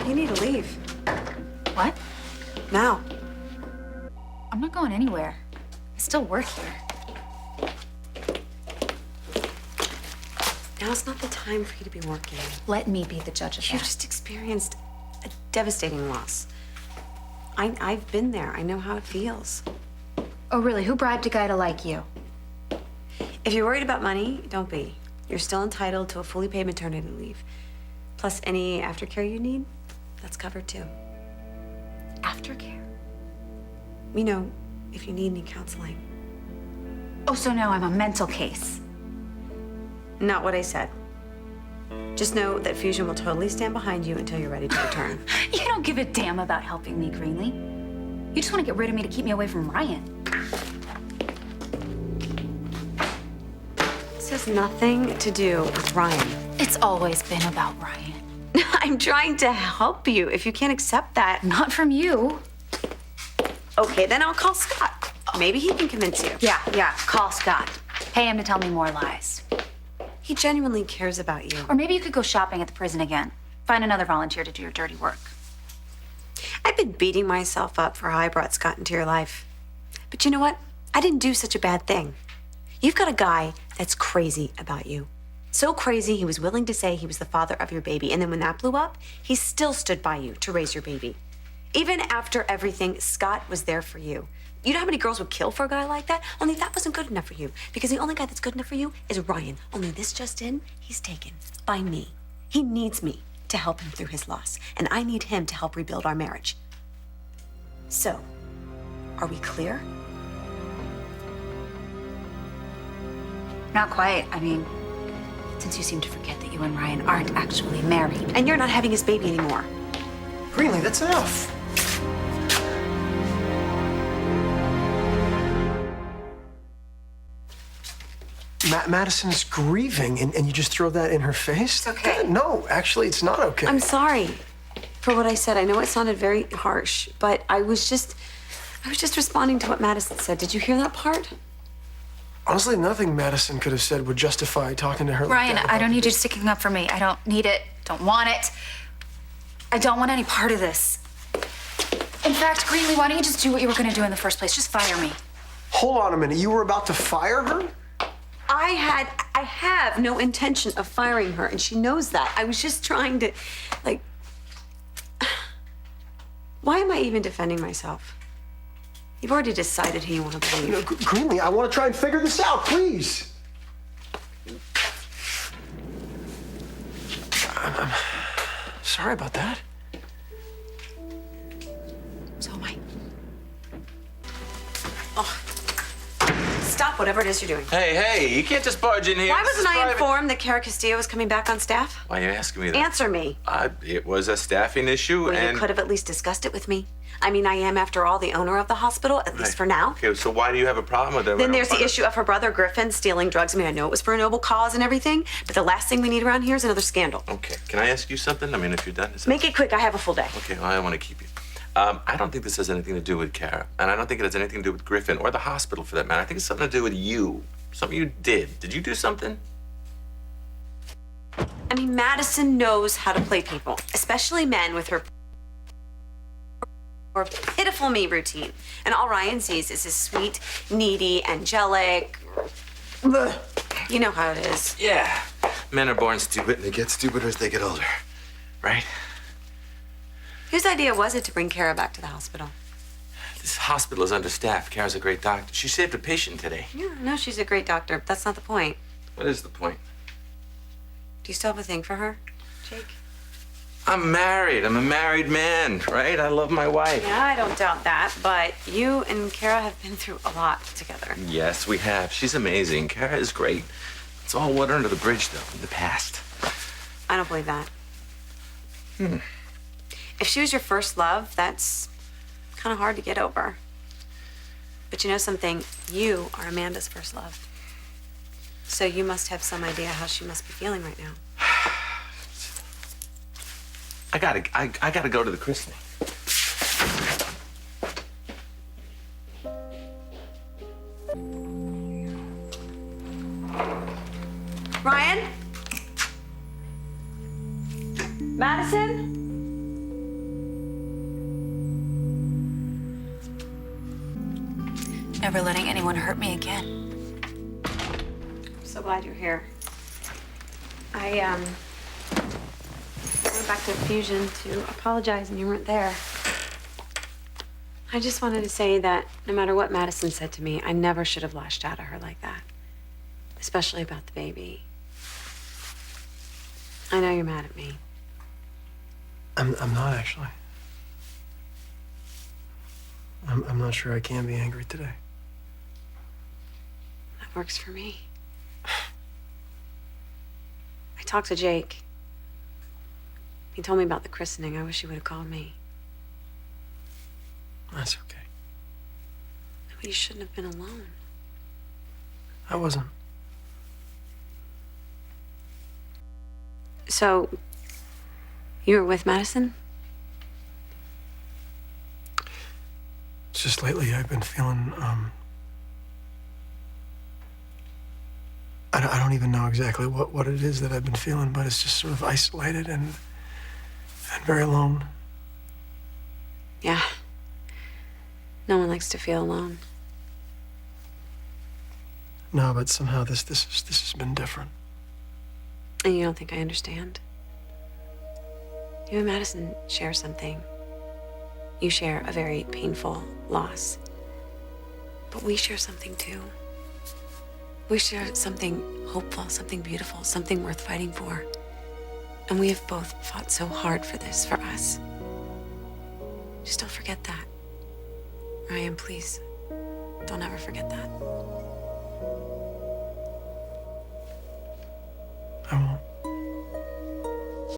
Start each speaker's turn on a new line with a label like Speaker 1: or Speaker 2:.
Speaker 1: You need to leave.
Speaker 2: What?
Speaker 1: Now.
Speaker 2: I'm not going anywhere. I still work here.
Speaker 1: Now's not the time for you to be working.
Speaker 2: Let me be the judge of
Speaker 1: You've
Speaker 2: that.
Speaker 1: just experienced a devastating loss. I've been there. I know how it feels.
Speaker 2: Oh, really? Who bribed a guy to like you?
Speaker 1: If you're worried about money, don't be. You're still entitled to a fully paid maternity leave. Plus any aftercare you need, that's covered too.
Speaker 2: Aftercare?
Speaker 1: You know, if you need any counseling.
Speaker 2: Oh, so now I'm a mental case.
Speaker 1: Not what I said. Just know that Fusion will totally stand behind you until you're ready to return.
Speaker 2: You don't give a damn about helping me, Greenlee. You just want to get rid of me to keep me away from Ryan.
Speaker 1: This has nothing to do with Ryan.
Speaker 2: It's always been about Ryan.
Speaker 1: I'm trying to help you. If you can't accept that.
Speaker 2: Not from you.
Speaker 1: Okay, then I'll call Scott. Maybe he can convince you.
Speaker 2: Yeah, call Scott. Pay him to tell me more lies.
Speaker 1: He genuinely cares about you.
Speaker 2: Or maybe you could go shopping at the prison again. Find another volunteer to do your dirty work.
Speaker 1: I've been beating myself up for how I brought Scott into your life. But you know what? I didn't do such a bad thing. You've got a guy that's crazy about you. So crazy, he was willing to say he was the father of your baby. And then when that blew up, he still stood by you to raise your baby. Even after everything, Scott was there for you. You know how many girls would kill for a guy like that? Only that wasn't good enough for you. Because the only guy that's good enough for you is Ryan. Only this just in, he's taken by me. He needs me to help him through his loss. And I need him to help rebuild our marriage. So, are we clear?
Speaker 2: Not quite. I mean, since you seem to forget that you and Ryan aren't actually married.
Speaker 1: And you're not having his baby anymore.
Speaker 3: Greenlee, that's enough. Madison's grieving, and you just throw that in her face?
Speaker 1: It's okay.
Speaker 3: No, actually, it's not okay.
Speaker 1: I'm sorry for what I said. I know it sounded very harsh, but I was just responding to what Madison said. Did you hear that part?
Speaker 3: Honestly, nothing Madison could have said would justify talking to her
Speaker 2: Ryan,
Speaker 3: like that.
Speaker 2: I don't need you sticking up for me. I don't need it. Don't want it. I don't want any part of this. In fact, Greenlee, why don't you just do what you were going to do in the first place? Just fire me.
Speaker 3: Hold on a minute. You were about to fire her?
Speaker 1: I have no intention of firing her, and she knows that. I was just trying to, like, why am I even defending myself? You've already decided who you want to
Speaker 3: You know,
Speaker 1: believe.
Speaker 3: Greenlee, I want to try and figure this out, please. I'm sorry about that.
Speaker 1: So am I. Oh. Stop whatever it is you're doing.
Speaker 4: Hey, you can't just barge in here.
Speaker 1: Why
Speaker 4: This is
Speaker 1: wasn't I
Speaker 4: private.
Speaker 1: informed that Cara Castillo was coming back on staff?
Speaker 4: Why are you asking me that?
Speaker 1: Answer me.
Speaker 4: It was a staffing issue,
Speaker 1: Well,
Speaker 4: and...
Speaker 1: you could have at least discussed it with me. I mean, I am, after all, the owner of the hospital, at least
Speaker 4: Right.
Speaker 1: for now.
Speaker 4: Okay, so why do you have a problem with it?
Speaker 1: Then there's the issue of her brother, Griffin, stealing drugs. I mean, I know it was for a noble cause and everything, but the last thing we need around here is another scandal.
Speaker 4: Okay, can I ask you something? I mean, if you're done...
Speaker 1: Make it quick. I have a full day.
Speaker 4: Okay, well, I don't want to keep you. I don't think this has anything to do with Cara, and I don't think it has anything to do with Griffin or the hospital, for that matter. I think it's something to do with you. Something you did. Did you do something?
Speaker 1: I mean, Madison knows how to play people, especially men with her or pitiful me routine. And all Ryan sees is his sweet, needy, angelic. Ugh. You know how it is.
Speaker 4: Yeah. Men are born stupid, and they get stupider as they get older. Right?
Speaker 1: Whose idea was it to bring Cara back to the hospital?
Speaker 4: This hospital is understaffed. Cara's a great doctor. She saved a patient today.
Speaker 1: Yeah, no, she's a great doctor, but that's not the point.
Speaker 4: What is the point?
Speaker 1: Do you still have a thing for her, Jake?
Speaker 4: I'm married. I'm a married man, right? I love my wife.
Speaker 1: Yeah, I don't doubt that, but you and Cara have been through a lot together.
Speaker 4: Yes, we have. She's amazing. Cara is great. It's all water under the bridge, though, in the past.
Speaker 1: I don't believe that. If she was your first love, that's kind of hard to get over. But you know something? You are Amanda's first love. So you must have some idea how she must be feeling right now.
Speaker 4: I gotta go to the christening.
Speaker 1: Ryan? Madison?
Speaker 2: never letting anyone hurt me again.
Speaker 1: I'm so glad you're here. I went back to Fusion to apologize and you weren't there. I just wanted to say that no matter what Madison said to me, I never should have lashed out at her like that. Especially about the baby. I know you're mad at me.
Speaker 3: I'm not actually. I'm not sure I can be angry today.
Speaker 1: That works for me. I talked to Jake. He told me about the christening. I wish he would have called me.
Speaker 3: That's okay.
Speaker 1: But you shouldn't have been alone.
Speaker 3: I wasn't.
Speaker 1: So, you were with Madison?
Speaker 3: It's just lately I've been feeling, I don't even know exactly what it is that I've been feeling, but it's just sort of isolated and very alone.
Speaker 1: Yeah. No one likes to feel alone.
Speaker 3: No, but somehow this has been different.
Speaker 1: And you don't think I understand? You and Madison share something. You share a very painful loss. But we share something too. We share something hopeful, something beautiful, something worth fighting for. And we have both fought so hard for this, for us. Just don't forget that. Ryan, please, don't ever forget that.